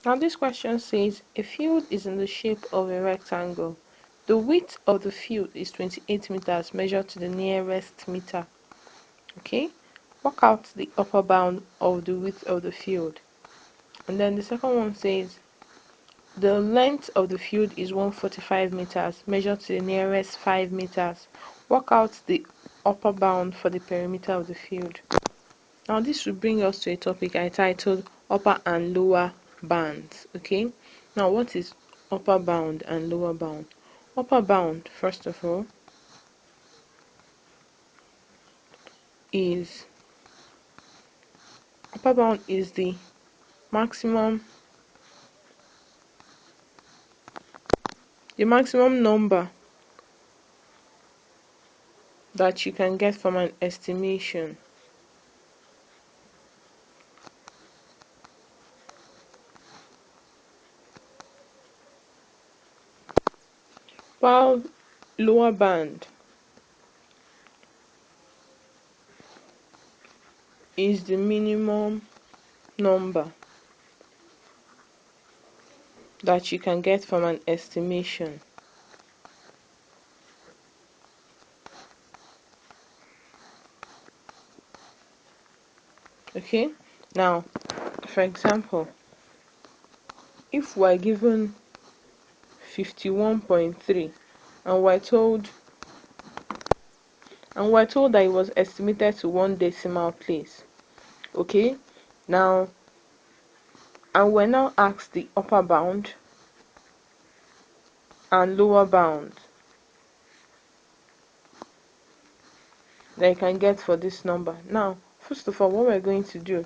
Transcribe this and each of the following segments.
Now this question says a field is in the shape of a rectangle. The width of the field is 28 meters measured to the nearest meter. Okay, work out the upper bound of the width of the field. And then the second one says the length of the field is 145 meters measured to the nearest 5 meters. Work out the upper bound for the perimeter of the field. Now this will bring us to a topic I titled upper and lower bounds. Okay, now what is upper bound and lower bound? Upper bound, first of all, is the maximum number that you can get from an estimation. While lower bound is the minimum number that you can get from an estimation. Okay, now for example, if we're given 51.3 and we're told that it was estimated to one decimal place. Okay, now and we're now asked the upper bound and lower bound that you can get for this number. Now first of all, what we're going to do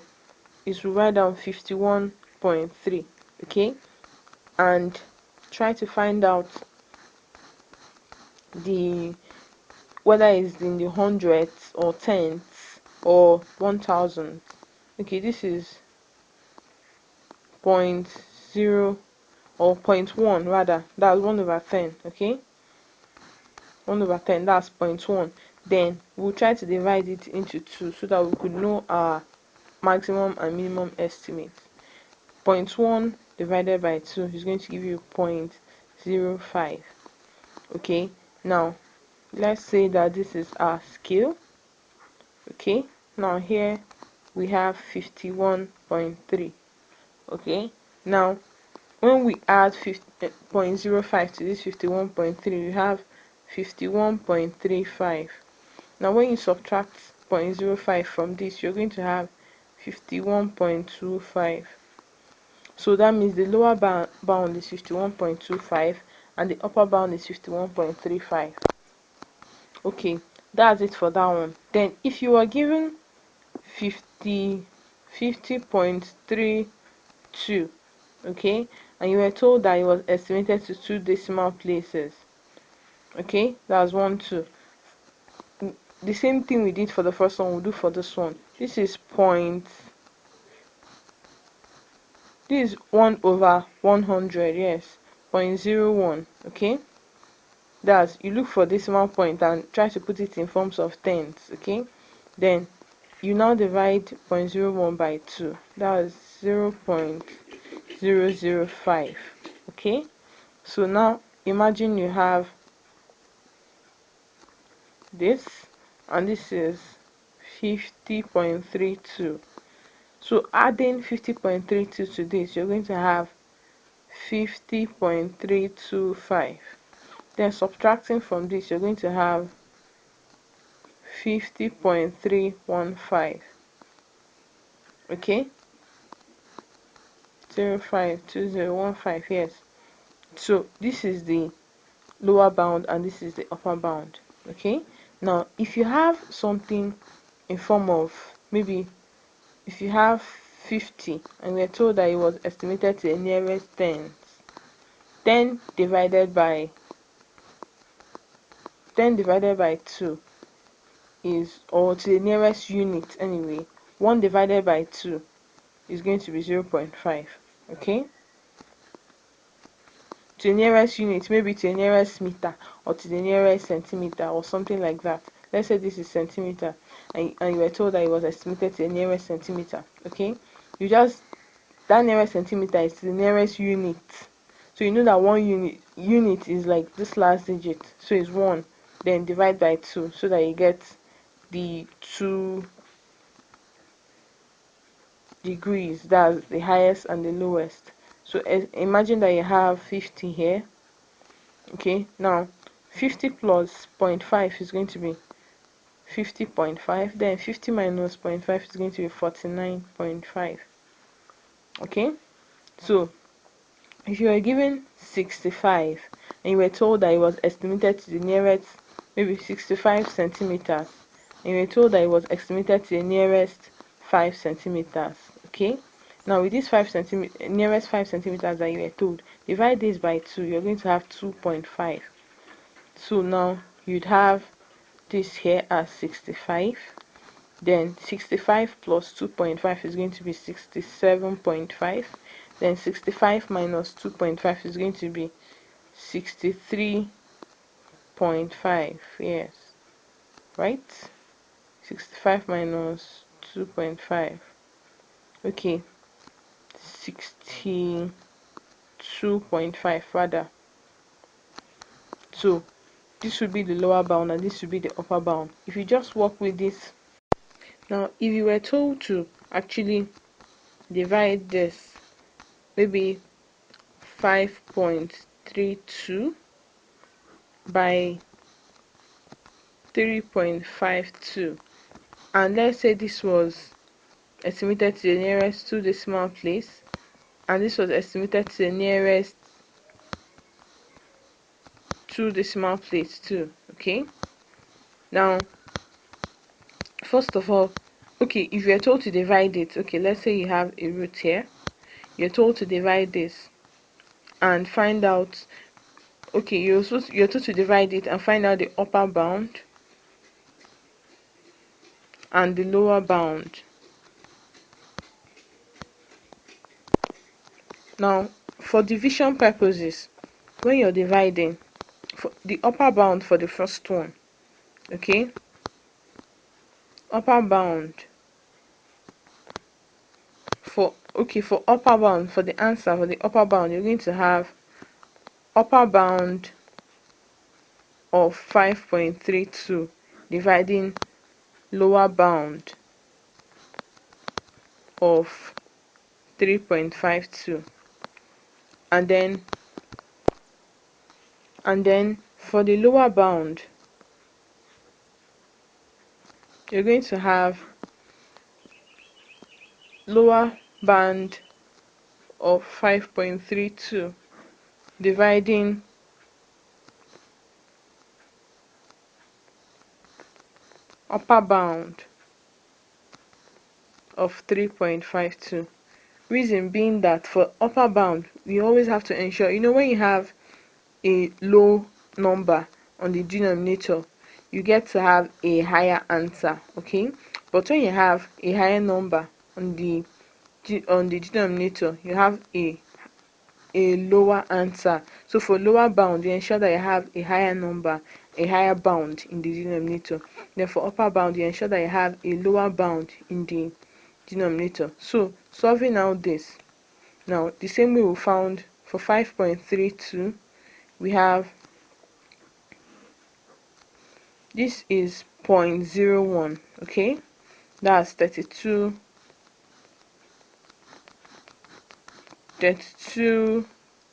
is we write down 51.3, okay, and try to find out the whether it's in the hundredths or tenths or 1000. Okay, this is 0.0 or 0.1 rather, that's 1/10. Okay, 1/10, that's 0.1. Then we'll try to divide it into 2 so that we could know our maximum and minimum estimate. 0.1 divided by 2 is going to give you 0.05. Okay, now let's say that this is our scale. Okay, now here we have 51.3. okay, now when we add 0.05 to this 51.3, we have 51.35. now when you subtract 0.05 from this, you're going to have 51.25. so that means the lower bound is 51.25 and the upper bound is 51.35. okay, that's it for that one. Then if you are given 50.32, okay, and you were told that it was estimated to 2 decimal places, okay, that's 1 2. The same thing we did for the first one we'll do for this one. This is 1/100, yes, 0.01. okay, that's, you look for decimal point and try to put it in forms of tenths. Okay, then you now divide 0.01 by 2, that's 0.005. okay, so now imagine you have this and this is 50.32. so adding 50.32 to this, you're going to have 50.325. then subtracting from this, you're going to have 50.315. okay, 052015, yes. So this is the lower bound and this is the upper bound. Okay, now if you have something in form of, maybe if you have 50 and we're told that it was estimated to the nearest tenth, 10 divided by 2 is, or to the nearest unit anyway, 1 divided by 2 is going to be 0.5. okay, to the nearest unit, maybe to the nearest meter or to the nearest centimeter or something like that. Let's say this is centimeter and you were told that it was estimated to the nearest centimeter. Okay, you just that nearest centimeter is the nearest unit. So you know that one unit is like this last digit, so it's 1. Then divide by 2 so that you get the 2 degrees. That's the highest and the lowest. So imagine that you have 50 here. Okay, now 50 plus 0.5 is going to be 50.5. Then 50 minus 0.5 is going to be 49.5. Okay, so if you were given 65 and you were told that it was estimated to the nearest, maybe 65 centimeters, and you were told that it was estimated to the nearest 5 centimeters, okay, now with this 5 centimeter nearest 5 centimeters that you were told, divide this by 2, you're going to have 2.5. So now you'd have this here as 65. Then 65 plus 2.5 is going to be 67.5. Then 65 minus 2.5 is going to be 63.5. Yes, right? 65 minus 2.5. Okay, 62.5 rather. So this would be the lower bound and this would be the upper bound. If you just work with this, now if you were told to actually divide this, maybe 5.32 by 3.52, and let's say this was estimated to the nearest 2 decimal place and this was estimated to the nearest 2 decimal place too. Okay, now first of all, okay, if you're told to divide it, okay, let's say you have a root here, you're told to divide this and find out, okay, you're told to divide it and find out the upper bound and the lower bound. Now for division purposes, when you're dividing, for the upper bound for the first one, okay, upper bound for upper bound for the answer, for the upper bound, you're going to have upper bound of 5.32 dividing lower bound of 3.52, and then for the lower bound you're going to have lower bound of 5.32 dividing upper bound of 3.52. Reason being that for upper bound, we always have to ensure, when you have a low number on the denominator, you get to have a higher answer, okay? But when you have a higher number on the denominator, you have a lower answer. So for lower bound, you ensure that you have a higher number, a higher bound in the denominator. Then for upper bound, you ensure that you have a lower bound in the denominator. So solving out this, now the same way we found for 5.32, we have this is 0.01, okay, that's 32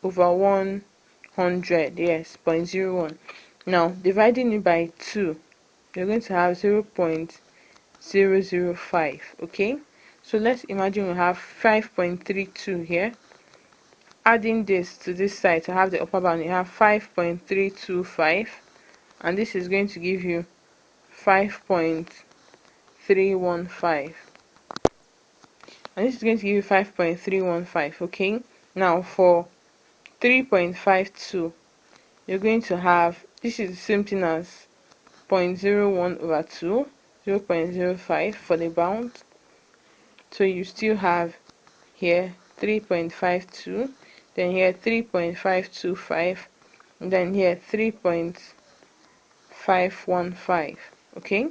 over 100. Yes, 0.01. Now dividing it by 2, you're going to have 0.005. okay, so let's imagine we have 5.32 here. Adding this to this side to have the upper bound, you have 5.325, and this is going to give you 5.315, and this is going to give you 5.315. okay, now for 3.52, you're going to have, this is the same thing as 0.01 over 2, 0.05 for the bound. So you still have here 3.52, then here 3.525, and then here 3.515. okay,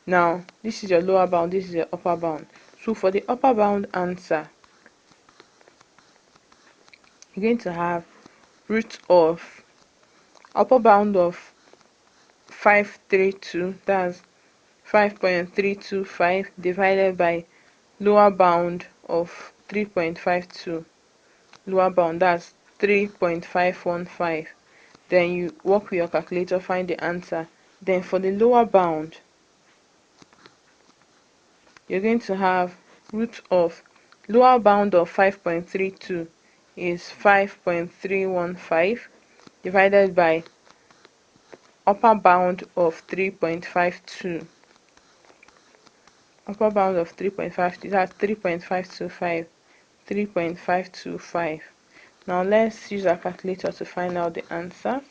now this is your lower bound, this is your upper bound. So for the upper bound answer, you're going to have root of upper bound of 532, that's 5.325, divided by lower bound of 3.52, lower bound, that's 3.515. Then you work with your calculator, find the answer. Then for the lower bound, you're going to have root of lower bound of 5.32 is 5.315, divided by upper bound of 3.52, upper bound of 3.52, that's 3.525, 3.525. Now let's use our calculator to find out the answer.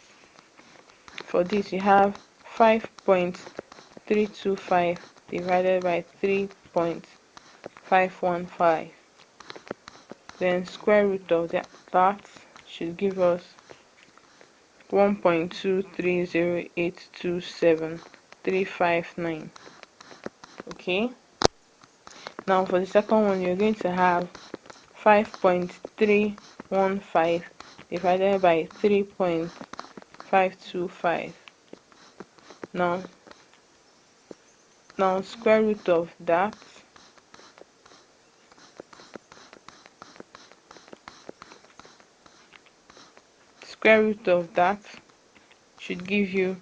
For this, you have 5.325 divided by 3.515. Then square root of that should give us 1.230827359. Okay. Now for the second one, you're going to have 5.315 divided by 3.525. Now square root of that should give you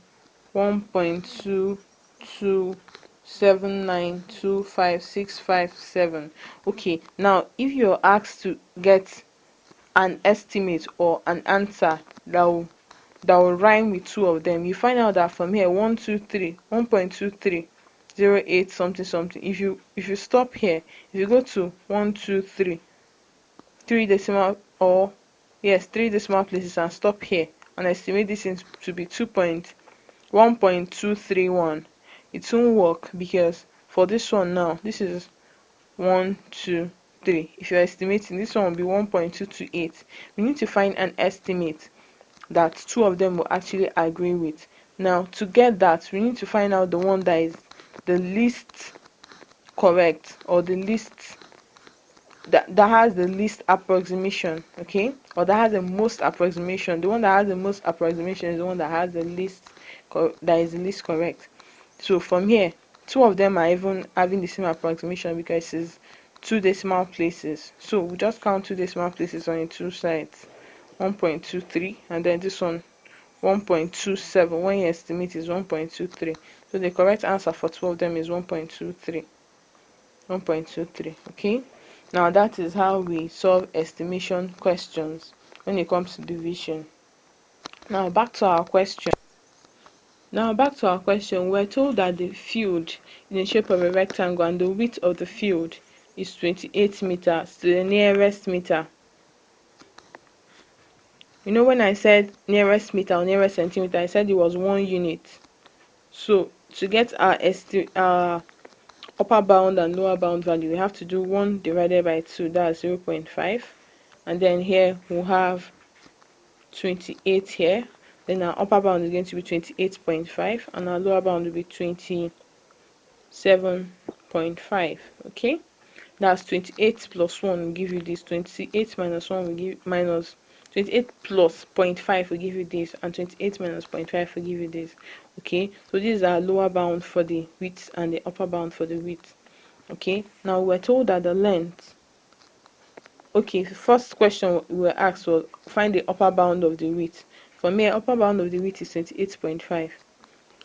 1.227925657. Okay, now if you're asked to get an estimate or an answer that will rhyme with two of them, you find out that from here 1.23 something something. If you stop here, if you go to 123 three decimal, or yes, three decimal places, and stop here and estimate this to be 1.231, it won't work, because for this one now, this is 1 2 3. If you're estimating, this one will be 1.228. We need to find an estimate that two of them will actually agree with. Now to get that, we need to find out the one that is the least correct, or the least that has the least approximation, okay, or that has the most approximation. The one that has the most approximation is the one that has the least that is the least correct. So from here, two of them are even having the same approximation because it's two decimal places. So we just count two decimal places on the two sides, 1.23, and then this one 1.27. When you estimate is 1.23. So the correct answer for two of them is 1.23. 1.23. Okay, now that is how we solve estimation questions when it comes to division. Now back to our question. We're told that the field in the shape of a rectangle and the width of the field is 28 meters to the nearest meter. You know, when I said nearest meter or nearest centimeter, I said it was 1 unit. So to get our upper bound and lower bound value, we have to do 1 divided by 2, that's 0.5, and then here we'll have 28 here. Then our upper bound is going to be 28.5 and our lower bound will be 27.5. okay, that's 28 plus 1 will give you this, 28 minus 1 will give minus 28 plus 0.5 will give you this, and 28 minus 0.5 will give you this. Okay, so this is our lower bound for the width and the upper bound for the width. Okay, now we're told that the length, okay, the first question we were asked was find the upper bound of the width. For me, upper bound of the width is 28.5,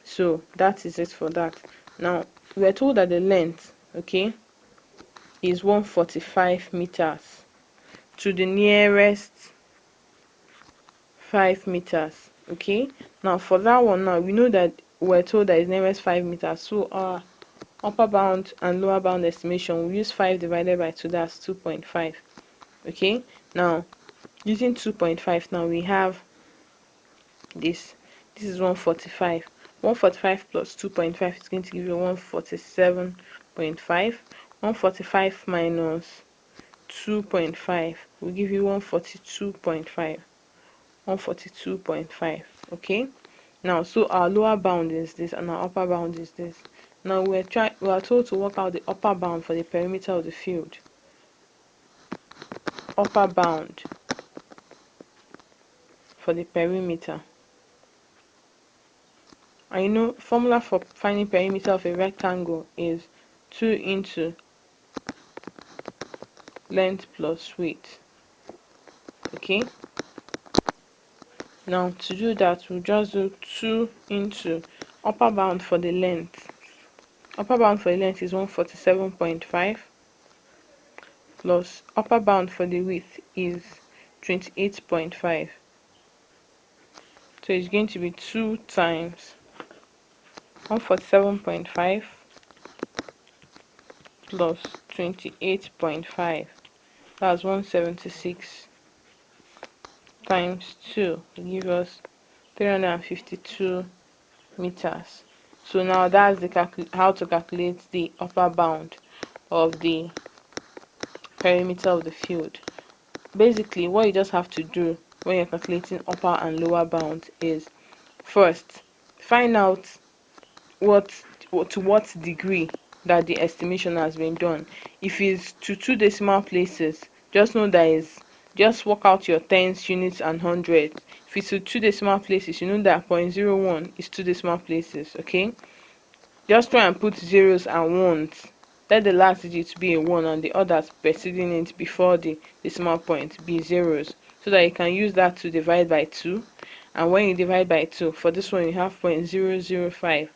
so that is it for that. Now we are told that the length, okay, is 145 meters to the nearest 5 meters. Okay, now for that one, now we know that we're told that it's nearest 5 meters, so our upper bound and lower bound estimation, we use 5 divided by 2, that's 2.5. okay, now using 2.5, now we have this is 145. 145 plus 2.5 is going to give you 147.5. 145 minus 2.5 will give you 142.5. 142.5. okay, now so our lower bound is this and our upper bound is this. Now we are told to work out the upper bound for the perimeter of the field. Upper bound for the perimeter. And you know, formula for finding perimeter of a rectangle is 2 into length plus width. Okay, now to do that, we'll just do 2 into upper bound for the length. Upper bound for the length is 147.5 plus upper bound for the width is 28.5. So it's going to be 2 times 147.5 plus 28.5. That's 176 times 2 will give us 352 meters. So now that's the how to calculate the upper bound of the perimeter of the field. Basically, what you just have to do when you're calculating upper and lower bound is first find out to what degree that the estimation has been done. If it's to 2 decimal places, just know that is just work out your tens, units and hundreds. If it's to 2 decimal places, you know that 0.01 is 2 decimal places. Okay, just try and put zeros and ones. Let the last digit be a 1 and the others preceding it before the decimal point be zeros, so that you can use that to divide by 2. And when you divide by 2, for this one you have 0.005.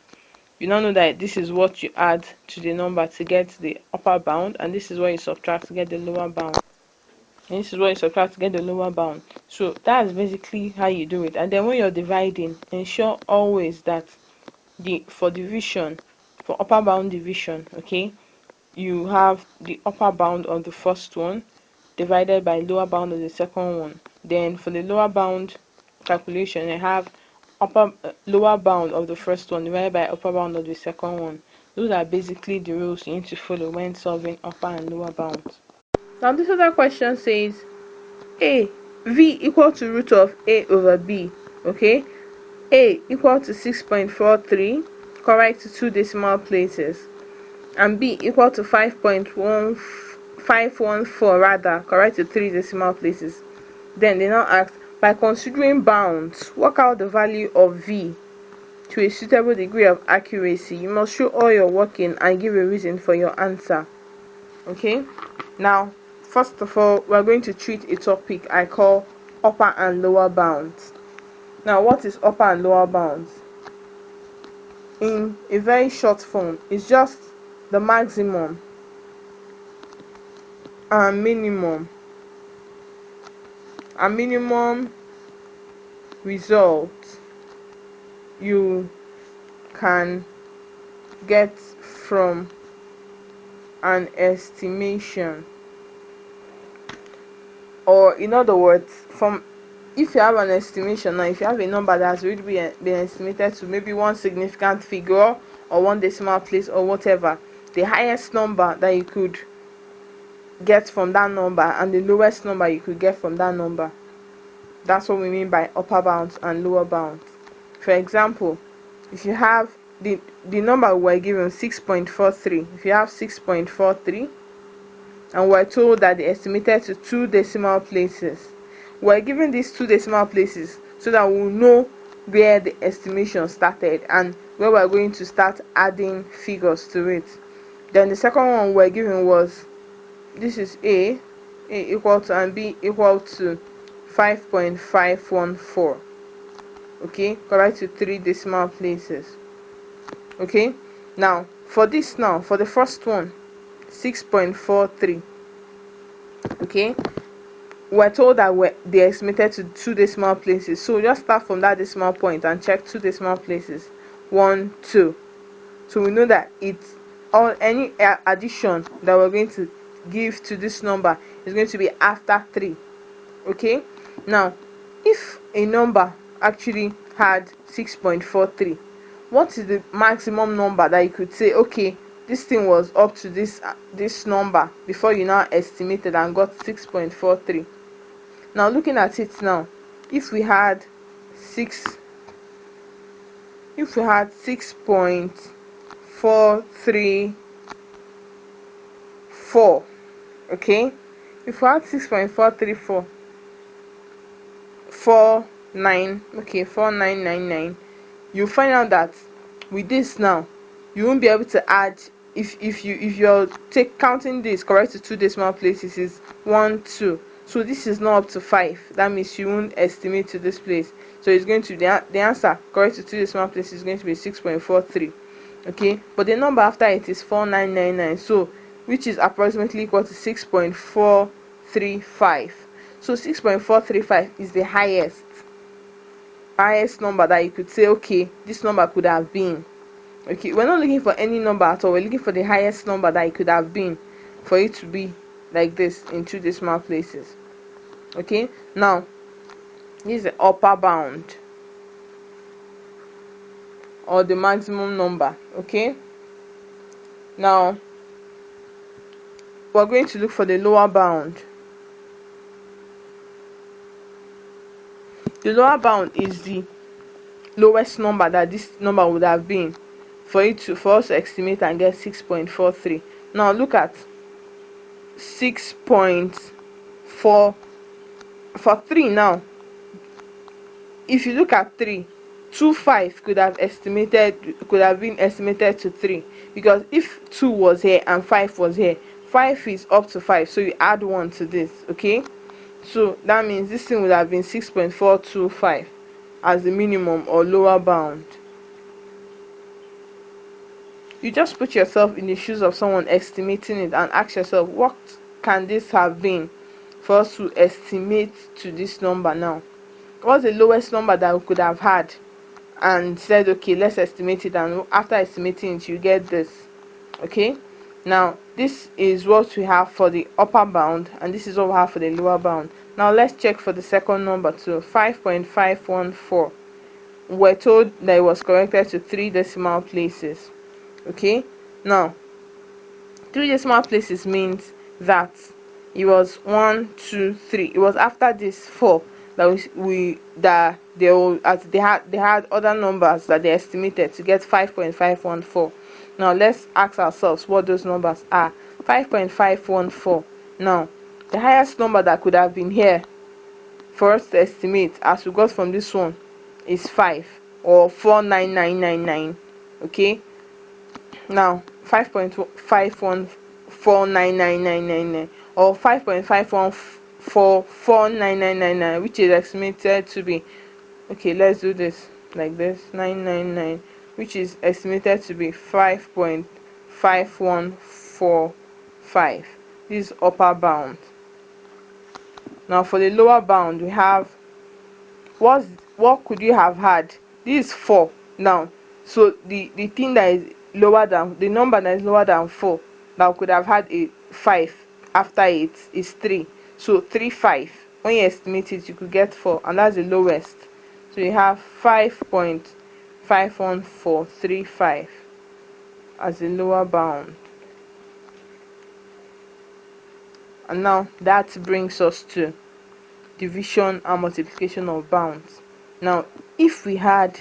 You now know that this is what you add to the number to get the upper bound, and this is what you subtract to get the lower bound. And this is what you subtract to get the lower bound. So that's basically how you do it. And then when you're dividing, ensure always that for division, for upper bound division, okay, you have the upper bound of the first one divided by lower bound of the second one. Then for the lower bound calculation, you have lower bound of the first one divided by upper bound of the second one. Those are basically the rules you need to follow when solving upper and lower bounds. Now this other question says a v equal to root of a over b. Okay, a equal to 6.43, correct to 2 decimal places, and b equal to 5.1514, rather correct to 3 decimal places. Then they now ask, by considering bounds, work out the value of v to a suitable degree of accuracy. You must show all your working and give a reason for your answer. Okay, now first of all, we're going to treat a topic I call upper and lower bounds. Now, what is upper and lower bounds? In a very short form, it's just the maximum and minimum result you can get from an estimation. Or in other words, from if you have an estimation, now if you have a number that has already been estimated to maybe one significant figure or 1 decimal place or whatever, the highest number that you could get from that number and the lowest number you could get from that number. That's what we mean by upper bounds and lower bounds. For example, if you have the number we're given 6.43, if you have 6.43 and we're told that they estimated to 2 decimal places, we're given these 2 decimal places so that we'll know where the estimation started and where we're going to start adding figures to it. Then the second one we're given was, this is a equal to and b equal to 5.514. okay, correct to 3 decimal places. Okay, now for this, now for the first one, 6.43, okay, we're told that they estimated to 2 decimal places, so just start from that decimal point and check 2 decimal places, 1 2. So we know that it's all, any addition that we're going to give to this number is going to be after 3. Okay, now if a number actually had 6.43, what is the maximum number that you could say, okay, this thing was up to this number before you now estimated and got 6.43? Now looking at it now, if we had 6.434, okay, if we had 6.434 for 9, okay, 4999, you find out that with this now you won't be able to add. If you're take counting this correct to two decimal places is 1 2, so this is not up to 5. That means you won't estimate to this place, so it's going to the answer correct to two decimal places is going to be 6.43. okay, but the number after it is 4999, so which is approximately equal to 6.435. so 6.435 is the highest number that you could say, okay, this number could have been. Okay, we're not looking for any number at all, we're looking for the highest number that it could have been for it to be like this in two decimal places. Okay, now this is the upper bound or the maximum number. Okay, now we're going to look for the lower bound. The lower bound is the lowest number that this number would have been for us to estimate and get 6.43. now look at 6.4 for 3. now if you look at 3, 5 could have been estimated to 3, because if 2 was here and 5 was here, 5 is up to 5, so you add 1 to this. Okay, so that means this thing would have been 6.425 as the minimum or lower bound. You just put yourself in the shoes of someone estimating it and ask yourself, what can this have been for us to estimate to this number? Now, what's the lowest number that we could have had and said, okay, let's estimate it, and after estimating it you get this. Okay, now this is what we have for the upper bound and this is what we have for the lower bound. Now let's check for the second number too. 5.514, we're told that it was corrected to 3 decimal places. Okay, now 3 decimal places means that it was 1 2 3. It was after this 4 that they had other numbers that they estimated to get 5.514. now let's ask ourselves what those numbers are. 5.514, now the highest number that could have been here for us to estimate as we got from this one is 5 or 49999. okay, now 5.5149999 or 5.514499999, which is estimated to be, okay, let's do this like this, 999, which is estimated to be 5.5145. this is upper bound. Now for the lower bound we have, what could you have had? This is 4 now, so the thing that is lower than the number that is lower than 4 that could have had a 5 after it is 3, so 35. when you estimate it you could get 4, and that's the lowest, so you have 5.51435 as the lower bound. And now that brings us to division and multiplication of bounds. Now if we had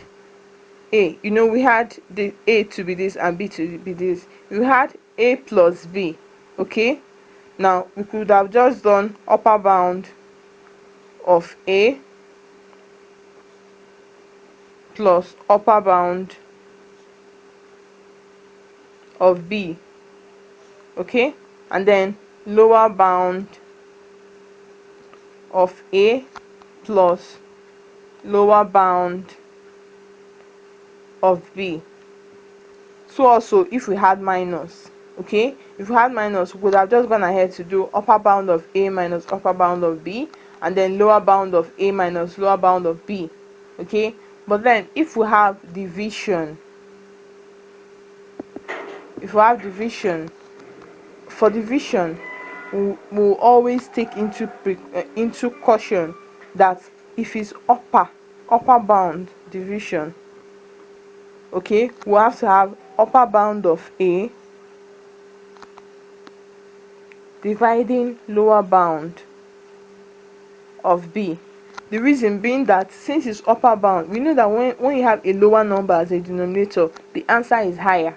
a, we had the a to be this and b to be this, we had a plus b. Okay, now we could have just done upper bound of a plus upper bound of b. Okay, and then lower bound of a plus lower bound of b. So also if we had minus, okay, if we had minus we would have just gone ahead to do upper bound of a minus upper bound of b, and then lower bound of a minus lower bound of b. Okay, but then if we have division, for division we'll always take into caution that if it's upper bound division, okay, we'll have to have upper bound of a dividing lower bound of b. The reason being that since it's upper bound, we know that when you have a lower number as a denominator, the answer is higher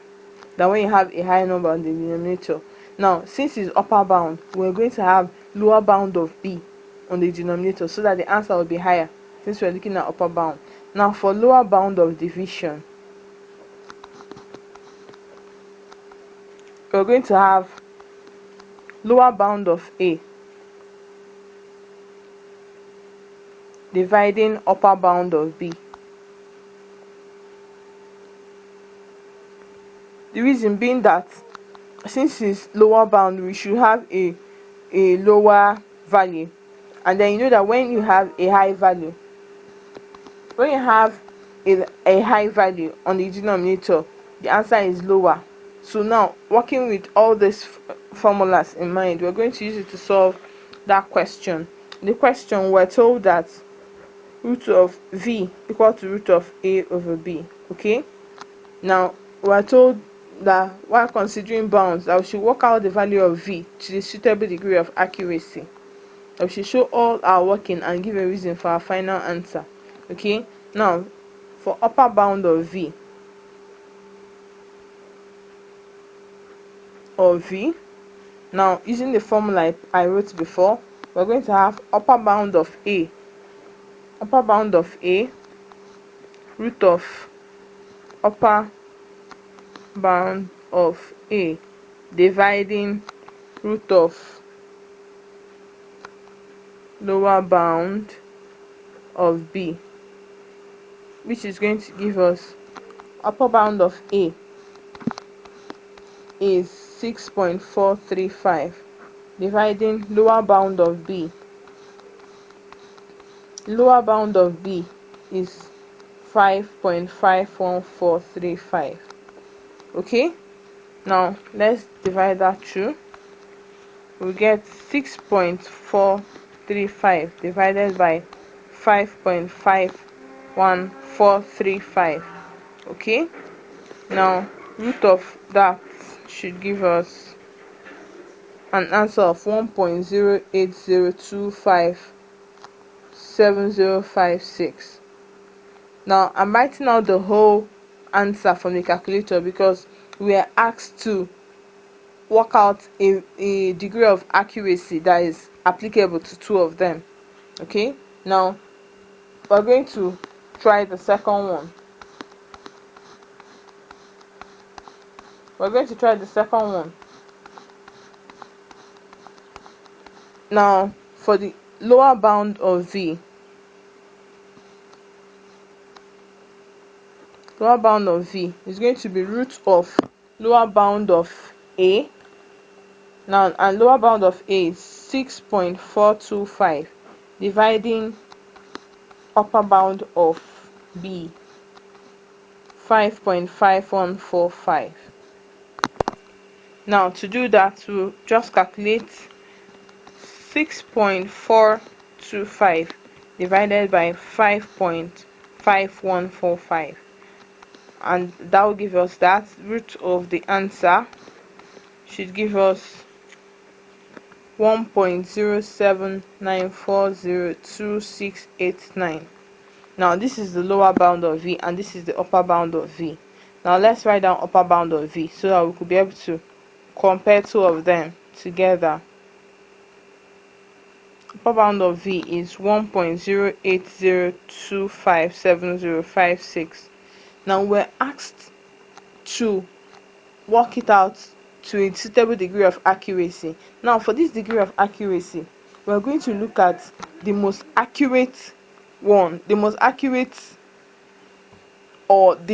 than when you have a higher number on the denominator. Now since it's upper bound, we're going to have lower bound of b on the denominator so that the answer will be higher. since we're looking at upper bound. Now for lower bound of division, we're going to have lower bound of A dividing upper bound of B. The reason being that since it's lower bound, we should have a lower value, and then you know that when you have a high value, when you have a high value on the denominator, the answer is lower. So now, working with all these formulas in mind, we're going to use it to solve that question. The question, we're told that root of v equal to root of a over b. Okay, now we're told that while considering bounds, that we should work out the value of v to the suitable degree of accuracy. That we should show all our working and give a reason for our final answer. Okay, now for upper bound of v, now using the formula I wrote before, we're going to have upper bound of a root of upper bound of a dividing root of lower bound of b, which is going to give us upper bound of a is 6.435 dividing lower bound of b. Lower bound of b is 5.51435. Okay, now let's divide that through. We get 6.435 divided by 5.51435. Okay, now root of that should give us an answer of 1.080257056. Now I'm writing out the whole answer from the calculator because we are asked to work out a degree of accuracy that is applicable to two of them. Okay, now we're going to try the second one. Now for the lower bound of v, is going to be root of lower bound of a. Now, and lower bound of a is 6.425 dividing upper bound of b, 5.5145. Now to do that, we'll just calculate 6.425 divided by 5.5145, and that will give us that. Root of the answer should give us 1.079402689. Now this is the lower bound of v and this is the upper bound of v. Now let's write down upper bound of v so that we could be able to compare two of them together. Upper bound of v is 1.080257056. Now we're asked to work it out to a suitable degree of accuracy. Now for this degree of accuracy, we're going to look at the most accurate one, the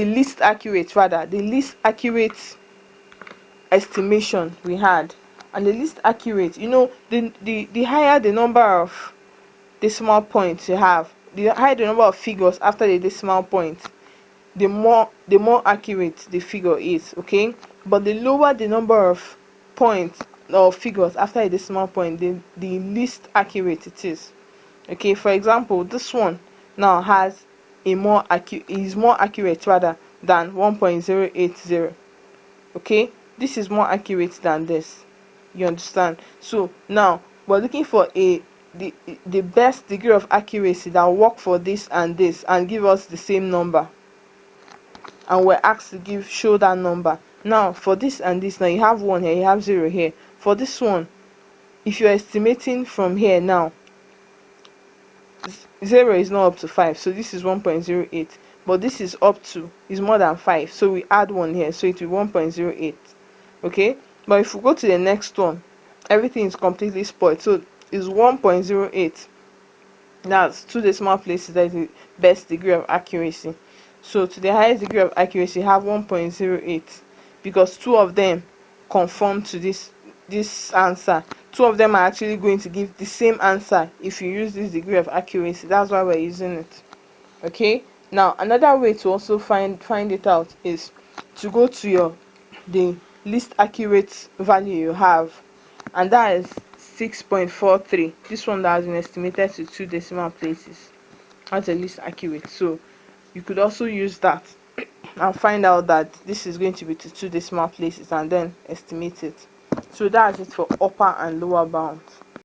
least accurate estimation we had. And the least accurate, the higher the number of decimal points you have, the higher the number of figures after the decimal point, the more accurate the figure is. Okay, but the lower the number of points or figures after a decimal point, the least accurate it is. Okay, for example, this one now has more accurate rather than 1.080. okay, this is more accurate than this, you understand? So now we're looking for the best degree of accuracy that will work for this and give us the same number, and we're asked to show that number. Now for this and this, now you have 1 here, you have 0 here. For this one, if you're estimating from here, now 0 is not up to 5, so this is 1.08, but this is up to, is more than 5, so we add 1 here, so it will be 1.08. Okay, but if we go to the next one, everything is completely spoiled, so it's 1.08. That's two decimal places, that is the best degree of accuracy. So to the highest degree of accuracy, have 1.08, because two of them conform to this answer. Two of them are actually going to give the same answer if you use this degree of accuracy. That's why we're using it. Okay, now another way to also find it out is to go to the least accurate value you have, and that is 6.43. This one that has been estimated to two decimal places, that's the least accurate. So you could also use that and find out that this is going to be to two decimal places and then estimate it. So that's it for upper and lower bounds.